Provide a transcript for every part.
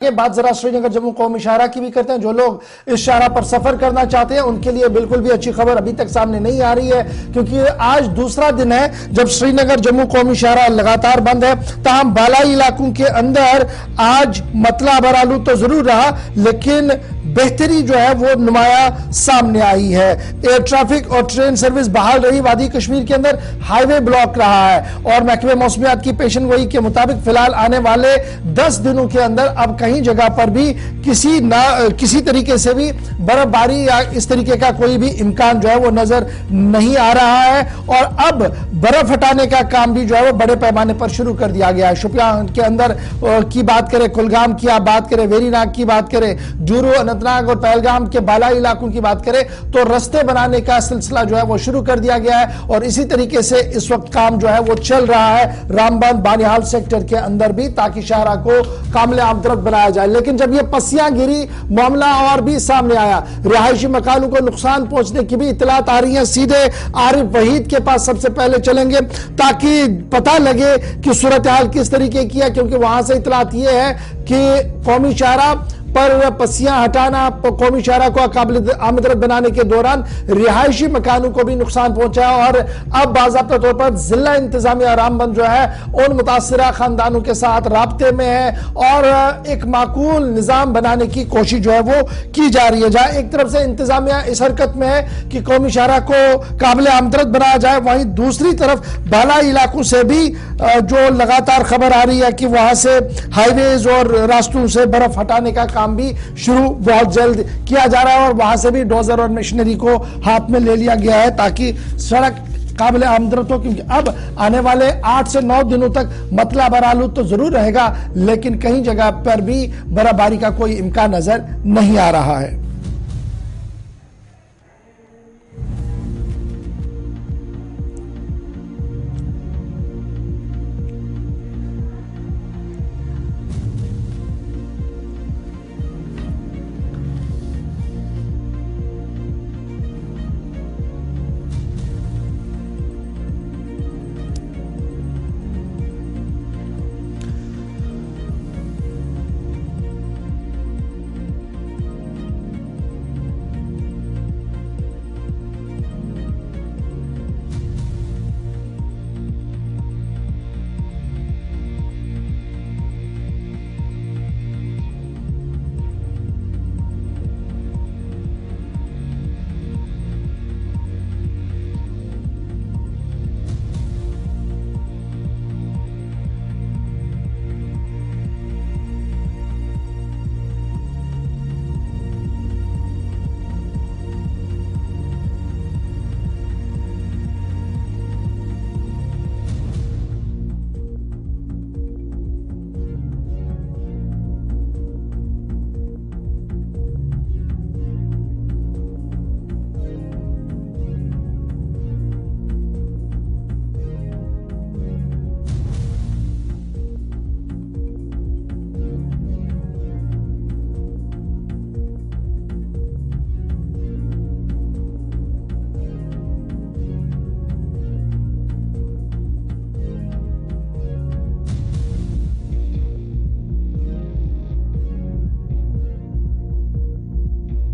ये बात जरा श्रीनगर जम्मू कौमी शाहरा की भी करते हैं। जो लोग इस शाहरा पर सफर करना चाहते हैं उनके लिए बिल्कुल भी अच्छी खबर अभी तक सामने नहीं आ रही है, क्योंकि आज दूसरा दिन है जब श्रीनगर जम्मू कौमी शाहरा लगातार बंद है। ताहम बालाई इलाकों के अंदर आज मतला बरालू तो जरूर रहा, लेकिन बेहतरी जो है वो नुमाया सामने आई है। एयर ट्रैफिक और ट्रेन सर्विस बहाल रही। वादी कश्मीर के अंदर हाईवे ब्लॉक रहा है और महकमे मौसमियात की पेशन गोई के मुताबिक फिलहाल आने वाले 10 दिनों के अंदर अब कहीं जगह पर भी किसी तरीके से भी बर्फबारी या इस तरीके का कोई भी इम्कान जो है वो नजर नहीं आ रहा है। और अब बर्फ हटाने का काम भी जो है वो बड़े पैमाने पर शुरू कर दिया गया है। शोपियां के अंदर की बात करें, कुलगाम की आप बात करें, वेरीनाग की बात करें, जूरू, अनंतनाग और पहलगाम के बालाई इलाकों की बात करें तो रास्ते बनाने का सिलसिला जो है वो शुरू कर दिया गया है। और इसी तरीके से इस वक्त काम जो है वो चल रहा है रामबन बानिहाल सेक्टर के अंदर भी, ताकि शाहरा को कामिल आमदरत बनाया जाए। लेकिन जब ये पस्सियां गिरी मामला और भी सामने आया। रिहायशी मकानों को नुकसान पहुंचने की भी इतलात आ रही है। सीधे आरिफ वहीद के पास सबसे पहले चलेंगे ताकि पता लगे कि सूरत हाल किस तरीके की है, क्योंकि वहां से इतलात यह है कि कौमी शाहरा पर पस्सियां हटाना, कौमी शाहरा को काबिल आमदरत बनाने के दौरान रिहायशी मकानों को भी नुकसान पहुंचा है। और अब बाज़ाब्ता तौर पर जिला इंतजामिया रामबन जो है उन मुतासिरा खानदानों के साथ राब्ते में है और एक माकूल निजाम बनाने की कोशिश जो है वो की जा रही है। जहां एक तरफ से इंतजामिया इस हरकत में है कि कौमी शाहरा को काबिल आमदरत बनाया जाए, वहीं दूसरी तरफ बालाई इलाकों से भी जो लगातार खबर आ रही है कि वहां से हाईवेज और रास्तों से बर्फ हटाने का काम भी शुरू बहुत जल्द किया जा रहा है। और वहां से भी डोजर और मशीनरी को हाथ में ले लिया गया है ताकि सड़क काबिल आमदरत हो, क्योंकि अब आने वाले 8 से 9 दिनों तक मतला बरालू तो जरूर रहेगा, लेकिन कहीं जगह पर भी बर्फबारी का कोई इम्कान नजर नहीं आ रहा है।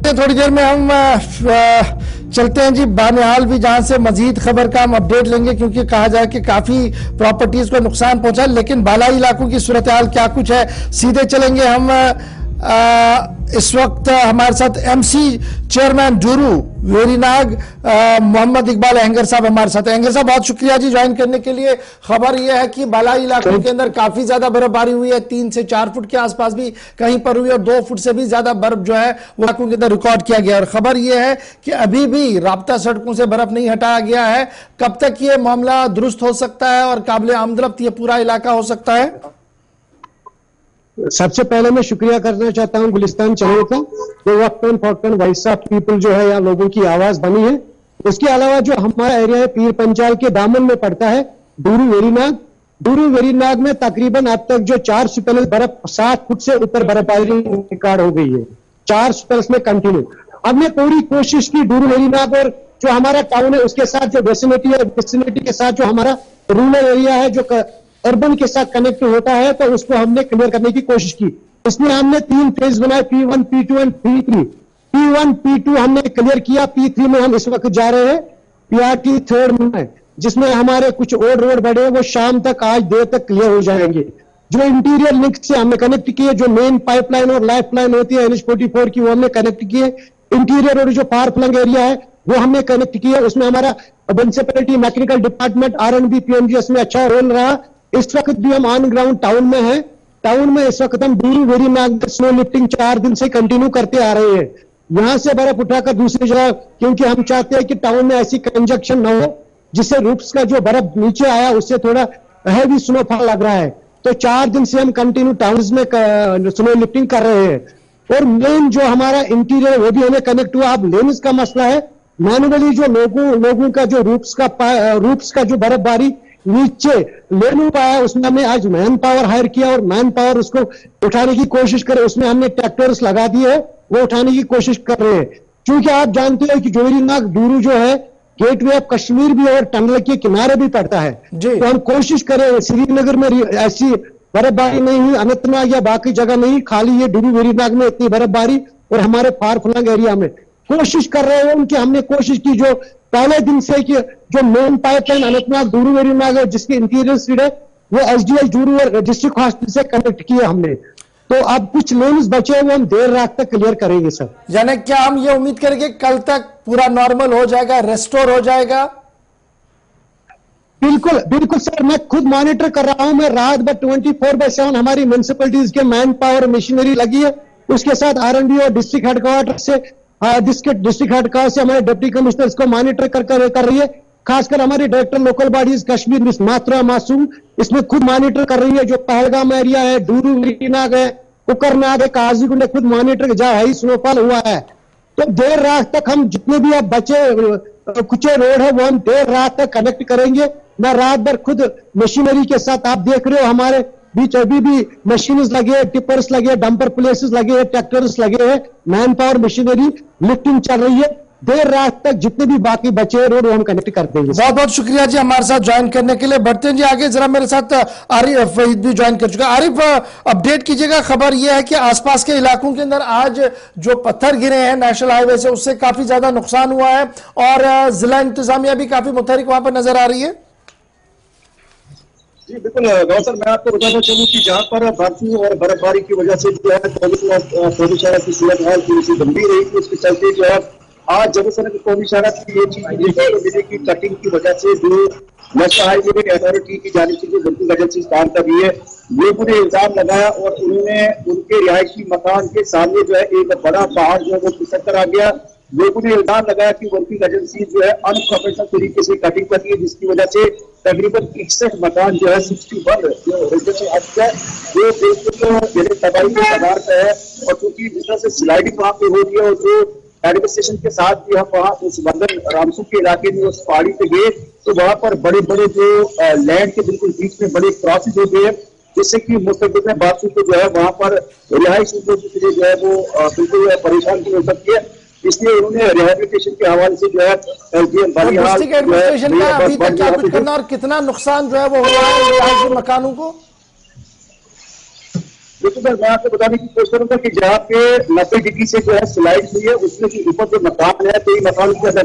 थोड़ी देर में हम चलते हैं जी बानिहाल भी, जहां से मजीद खबर का हम अपडेट लेंगे, क्योंकि कहा जाए कि काफी प्रॉपर्टीज को नुकसान पहुंचा। लेकिन बालाई इलाकों की सूरत हाल क्या कुछ है, सीधे चलेंगे हम। इस वक्त हमारे साथ एमसी चेयरमैन जूरू वेरीनाग मोहम्मद इकबाल अहंगर साहब हमारे साथ हैं। अहंगर साहब बहुत शुक्रिया जी ज्वाइन करने के लिए। खबर यह है कि बालाई इलाकों के अंदर काफी ज्यादा बर्फबारी हुई है, 3 से 4 फुट के आसपास भी कहीं पर हुई और 2 फुट से भी ज्यादा बर्फ जो है वो इलाकों के अंदर रिकॉर्ड किया गया। और खबर यह है कि अभी भी राब्ता सड़कों से बर्फ नहीं हटाया गया है। कब तक ये मामला दुरुस्त हो सकता है और काबिल आमदरफ्त ये पूरा इलाका हो सकता है? सबसे पहले मैं शुक्रिया करना चाहता हूं गुलिस्तान चैनल का, जो वक्तन फौक्तन वॉइस ऑफ पीपल जो है या लोगों की आवाज बनी है। उसके अलावा जो हमारा एरिया है पीर पंचाल के दामन में पड़ता है डूरू वेरीनाग में तकरीबन अब तक जो 4 सुपेल्स बर्फ 7 फुट से ऊपर बर्फबारी रिकॉर्ड हो गई है, 4 सुपेल्स में कंटिन्यू। हमने पूरी कोशिश की डूरू वेरीनाग और जो हमारा टाउन है उसके साथ जो वेसिनिटी है, वेसिनिटी के साथ जो हमारा रूरल एरिया है जो अर्बन के साथ कनेक्ट होता है, तो उसको हमने क्लियर करने की कोशिश की। उसमें हमने 3 फेज बनाए, P1, P2 and P3। P1, P2 हमने क्लियर किया, P3 में हम इस वक्त जा रहे हैं, PRT 3rd में, जिसमें हमारे कुछ और रोड बढ़े वो शाम तक, आज देर तक क्लियर हो जाएंगे। जो इंटीरियर लिंक से हमने कनेक्ट किए, जो मेन पाइपलाइन और लाइफ लाइन होती है NH44 की, वो हमने कनेक्ट किए। इंटीरियर और जो फार फ्लंग एरिया है वो हमने कनेक्ट किया। उसमें हमारा municipality, mechanical department, RNB, PMGS में अच्छा रोल रहा। इस वक्त भी हम ऑन ग्राउंड टाउन में हैं। टाउन में इस वक्त हम डूरू वेरीनाग स्नो लिफ्टिंग 4 दिन से कंटिन्यू करते आ रहे हैं। यहां से बर्फ उठाकर दूसरी जगह, क्योंकि हम चाहते हैं कि टाउन में ऐसी कंजक्शन न हो जिससे रूफ्स का जो बर्फ नीचे आया उससे थोड़ा हैवी स्नोफॉल लग रहा है। तो 4 दिन से हम कंटिन्यू टाउन्स में स्नो लिफ्टिंग कर रहे हैं। और मेन जो हमारा इंटीरियर वो भी हमें कनेक्ट हुआ। अब लेन्स का मसला है, मैनुअली जो लोगों का जो रूफ्स का जो बर्फबारी नीचे ले नहीं पाया, उसमें हमने आज मैन पावर हायर किया और मैन पावर उसको उठाने की कोशिश करे। उसमें हमने ट्रैक्टर्स लगा दिए हैं, वो उठाने की कोशिश कर रहे हैं। क्योंकि आप जानते हैं कि जोरीनाग डूरू जो है गेटवे ऑफ कश्मीर भी और टनल के किनारे भी पड़ता है। तो हम कोशिश करें, श्रीनगर में ऐसी बर्फबारी नहीं हुई, अनंतनाग या बाकी जगह नहीं, खाली ये डूरू वेरीनाग में इतनी बर्फबारी और हमारे फार फ्लंग एरिया में कोशिश कर रहे हैं उनकी। हमने कोशिश की जो पहले दिन से कि जो मेन पाइपलाइन अनंतनाग डूरू वेरीनाग है जिसकी इंटीरियर स्पीड है वो SDH डूरू और डिस्ट्रिक्ट हॉस्पिटल से कनेक्ट किए हमने। तो अब कुछ लेन्स बचे हुए हम देर रात तक क्लियर करेंगे सर। यानी क्या हम ये उम्मीद करेंगे कल तक पूरा नॉर्मल हो जाएगा, रेस्टोर हो जाएगा? बिल्कुल बिल्कुल सर, मैं खुद मॉनिटर कर रहा हूं। मैं रात भर 24/7 हमारी म्युनिसिपैलिटीज के मैन पावर मशीनरी लगी है। उसके साथ RNB और डिस्ट्रिक्ट हेडक्वार्टर से डिस्ट्रिक्ट हेडक्वार्टर से हमारे डिप्टी कमिश्नर्स को मॉनिटर कर रही है। खासकर हमारी director local bodies Kashmir miss मात्रा मासूम इसमें खुद मॉनिटर कर रही है। जो पहलगाम एरिया है, डूरू वेरीनाग है, कुकरनाग है, काजीगुंड है, खुद मॉनिटर जहां हाई स्नोफॉल हुआ है। तो देर रात तक हम जितने भी अब बचे कुछ रोड है वो हम देर रात तक कनेक्ट करेंगे। मैं रात भर खुद मशीनरी के साथ, आप देख रहे हो हमारे बीच अभी भी मशीन्स लगे, टिपर्स लगे, डंपर प्लेसेस लगे, ट्रैक्टर्स लगे हैं, मैन पावर मशीनरी लिफ्टिंग चल रही है। देर रात तक जितने भी बाकी बचे रोड हम कनेक्ट कर देंगे। बहुत बहुत शुक्रिया जी हमारे साथ ज्वाइन करने के लिए। बढ़ते हैं जी आगे, जरा मेरे साथ आरिफ भी ज्वाइन कर चुका। आरिफ, अपडेट कीजिएगा। खबर यह है कि आसपास के इलाकों के अंदर आज जो पत्थर गिरे हैं नेशनल हाईवे से उससे काफी ज्यादा नुकसान हुआ है और जिला इंतजामिया भी काफी मुतहरिक वहां पर नजर आ रही है। जी बिल्कुल गौर सर, मैं आपको बताना चाहूँ कि जहाँ पर बर्फी और बर्फबारी की वजह से जो है कौमी शहर की सूरत हाल थोड़ी सी गंभीर रही थी, उसके चलते जो है आज जबलपुर की कौमी शहर की ये चीज देखने को मिली कि कटिंग की वजह से जो नेशनल हाईवे अथॉरिटी की जानिब से जो वर्किंग एजेंसी काम कर रही है लोगों ने इल्जाम लगाया और उन्होंने उनके रिहायशी मकान के सामने जो है एक बड़ा पहाड़ जो है वो खिसक कर आ गया। लोगों ने इल्जाम लगाया कि वर्किंग एजेंसी जो है अनप्रोफेशनल तरीके से कटिंग करती है, जिसकी वजह से तकरीबन 61 मकान जो है 61 जो रेजिडेंशियल हट है वो बिल्कुल तबाही के कगार पे है। और क्योंकि जिस तरह से स्लाइडिंग वहां पे हो रही है और जो एडमिनिस्ट्रेशन के साथ भी हम वहाँ उस बंधन रामसू के इलाके में उस पहाड़ी पे गए तो वहां पर बड़े बड़े जो लैंड के बिल्कुल बीच में बड़े क्रॉसेज हो गए, जिससे कि मुस्तकबिल में बादशू को जो है वहां पर रिहायशी के लिए जो है वो बिल्कुल परेशान हो सकती है। इसलिए उन्होंने रिहेबिलिटेशन के हवाले से जो है एडमिनिस्ट्रेशन का अभी तक क्या कुछ करना और कितना नुकसान जो है वो हुआ है रिहायशी मकानों को? देखो सर, मैं आपको बताने की कोशिश करूंगा कि जहाँ पे 90 डिग्री से जो है स्लाइड हुई है उसमें की ऊपर जो मकान है तो ये मकान के अंदर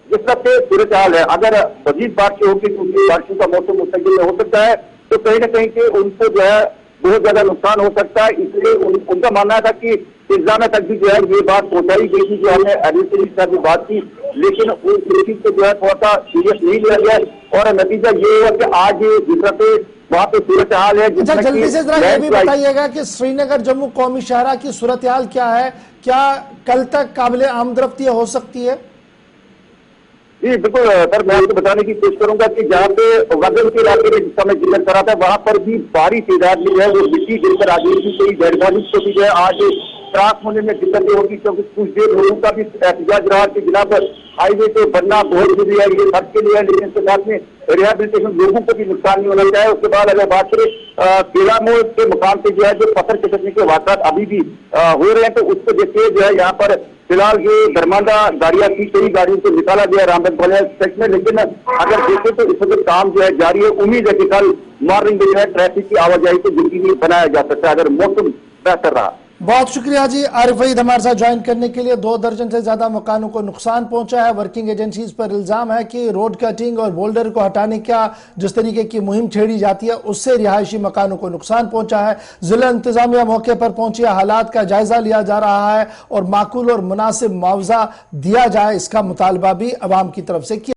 जिस तरह से सूरत हाल है, अगर मजीद बारिश होगी तो उनकी बारिशों का मौसम मुस्तकिल में हो सकता है तो कहीं ना कहीं के उनको जो है बहुत ज्यादा नुकसान हो सकता है। इसलिए उनका मानना था कि इंतजामिया तक भी जो है ये बात पहुंचाई गई थी, जो हमने एडमिनिस्ट्रेशन के साथ भी बात की, लेकिन उस चीज को जो है थोड़ा सा सीरियस नहीं लिया गया और नतीजा ये है कि आज जिस तरह से वहाँ पे सूरत हाल है। अच्छा, जल्दी से जरा ये भी बताइएगा कि श्रीनगर जम्मू कौमी शाहरा की सूरत हाल क्या है, क्या कल तक काबिल आमदरफ्ती हो सकती है? जी बिल्कुल सर, मैं आपको बताने की कोशिश करूंगा कि जहाँ पे गजल के इलाके में जिसका मैं जिक्र करा था वहां पर भी भारी तादाद में है वो मिट्टी गिरकर आ गई थी। कई डेड बॉडीज को भी जो है आज क्रॉस होने में दिक्कतें होगी, क्योंकि कुछ देर लोगों का भी एहतजाज रहा कि जनाब हाईवे पे बनना बहुत जरूरी है, ये सबके लिए है, लेकिन इसके साथ में रिहेबिलिटेशन लोगों को भी नुकसान नहीं होना चाहिए। उसके बाद अगर बात करें केला मोड़ के मुकाम पे जो है जो पत्थर खिसकने के वाक़ात अभी भी हो रहे हैं, तो उसको देखिए जो है यहाँ पर फिलहाल ये दरमांदा गाड़ियां थी, कई गाड़ियों को निकाला गया रामबन वाले सेक्शन में, लेकिन अगर देखें तो इस वक्त काम जो है जारी है। उम्मीद है कि कल मॉर्निंग में जो है ट्रैफिक की आवाजाही को यकीनी बनाया जा सकता है। अगर मौसम बेहतर रहा। बहुत शुक्रिया जी आरिफ वहीद हमारे साथ ज्वाइन करने के लिए। 2 दर्जन से ज्यादा मकानों को नुकसान पहुंचा है। वर्किंग एजेंसीज पर इल्जाम है कि रोड कटिंग और बोल्डर को हटाने का जिस तरीके की मुहिम छेड़ी जाती है उससे रिहायशी मकानों को नुकसान पहुंचा है। जिला इंतजामिया मौके पर पहुंची है, हालात का जायजा लिया जा रहा है और माकूल और मुनासिब मुआवजा दिया जाए इसका मुतालबा भी अवाम की तरफ से किया।